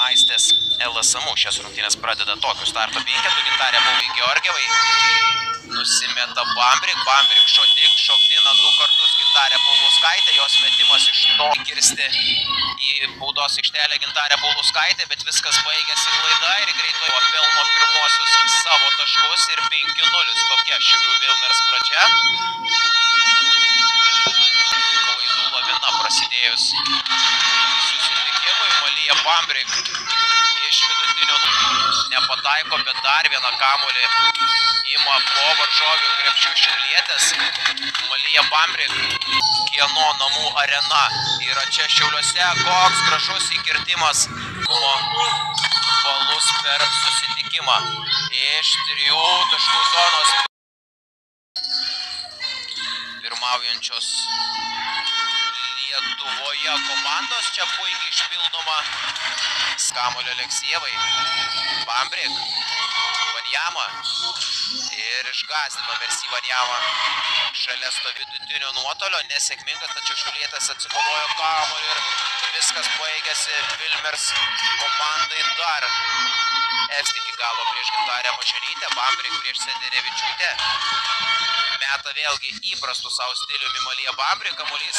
Aistės LSMU. Šias rungtynės pradeda tokiu starto penketu. Gintarė Buvai Georgievai. Nusimeta Bambrik. Bambrik šokdina 2 kartus Gintarė Paulauskaitė. Jos metimas iš to kirsti į baudos aikštelę Gintarė Paulauskaitė, bet viskas baigėsi klaida ir greitai pelno pirmuosius savo taškus ir 5-0. Tokia Šiaulių Vilmers pradžia. Klaidų lavina prasidėjus susitikimui. Malija Bambrik iš vidutinio nepataiko, bet dar vieną kamuolį ima po varžovių krepšių Šiaulietės. Malija Bambrik, kieno namų arena yra čia Šiauliuose. Koks gražus įkirtimas balus per susitikimą. Iš 3 taškų zonos pirmaujančios Lietuvoje komandos. Čia puikiai išpildoma kamuolio Aleksejevai. Bambrik, Vanjama ir išgąsdino Mercy Vanjama šalia vidutinio nuotolio. Nesėkmingas, tačiau Šiaulietės atsikovojo kamuolį ir viskas baigėsi Vilmers komandai dar. Iki galo prieš Gintarę Mažerytę, Bambrik prieš Sederevičiūtę. Meta vėlgi įprastų savo stiliumi Malija Bambrik, kamuolys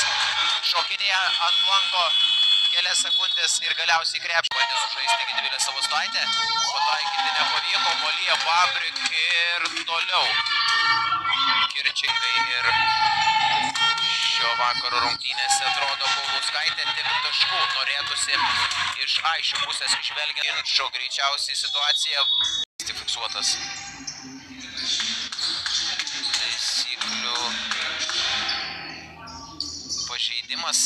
šokinėja ant lanko kelias sekundės ir galiausiai krepšį bandė sužaisti Gedvilė Savustaitė. Pataikyti nepavyko, Malija Bambrik ir toliau Kirčingai ir šio vakaro rungtynėse atrodo Paulauskaitė tik taškų norėtųsi iš Aišių pusės išvelgiant ginčo greičiausiai situacija fiksuotas. Taisyklių pažeidimas.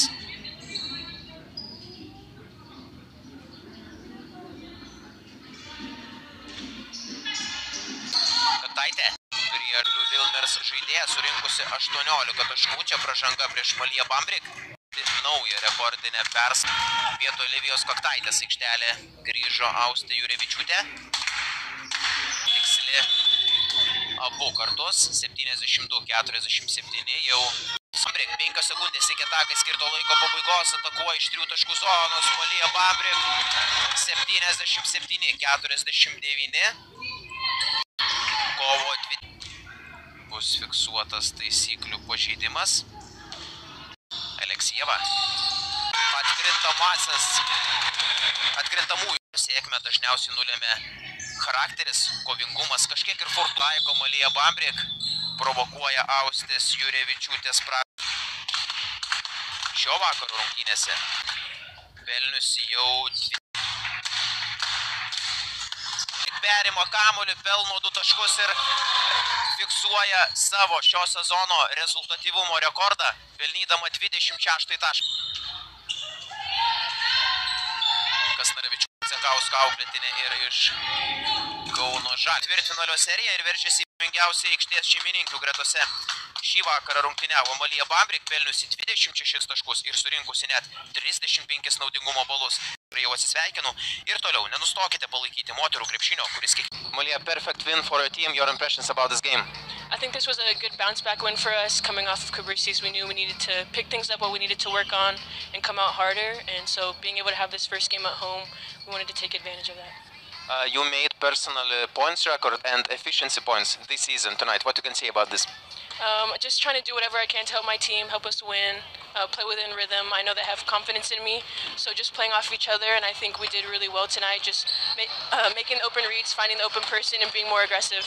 Kataitė prieš Vilmers žaidėją surinkusi 18 taškų. Čia pražanga prieš Maliją Bambrik. Nauja rekordinė vietoj Livijos Kaktaitės aikštelė grįžo Austė Jurevičiūtė. Tiksli abu kartus, 72-47 jau. Bambrik, 5 sekundės iki atakai skirto laiko pabaigos, atakuoja iš 3 taškų zonos. Malija Bambrik, 77-49. Kovo 2 bus fiksuotas taisyklių pažeidimas. Aleksejeva. Atkrintamųjų sėkmę dažniausiai nulėmė charakteris, kovingumas, kažkiek ir fortaiko. Malija Bambrik provokuoja Austės Jurevičiūtės šio vakaro rungtynėse. Pelniusi jau perima kamuolį, pelno 2 taškus ir fiksuoja savo šio sezono rezultatyvumo rekordą, pelnydama 26 tašką. Kasnaravičiūtė Kausko auklėtinė ir iš Kauno Žalgirio. Tvirtfinalio serija ir veržiasi įspūdingiausiai aikštės šeimininkių gretose. Šį vakarą rungtyniavo Malija Bambrik, pelniusi 26 taškus ir surinkusi net 35 naudingumo balus. Jau atsisveikinu ir toliau nenustokite palaikyti moterų krepšinio, kuris Malija, perfect win for your team. Your impressions about this game? I think this was a good bounce-back win for us. Coming off of Cabrices, we knew we needed to pick things up, what we needed to work on, and come out harder. And so being able to have this first game at home, we wanted to take advantage of that. You made personal points record and efficiency points this season tonight. What you can say about this? Just trying to do whatever I can to help my team, help us win, play within rhythm. I know they have confidence in me, so just playing off each other, and I think we did really well tonight, just making the open reads, finding the open person, and being more aggressive.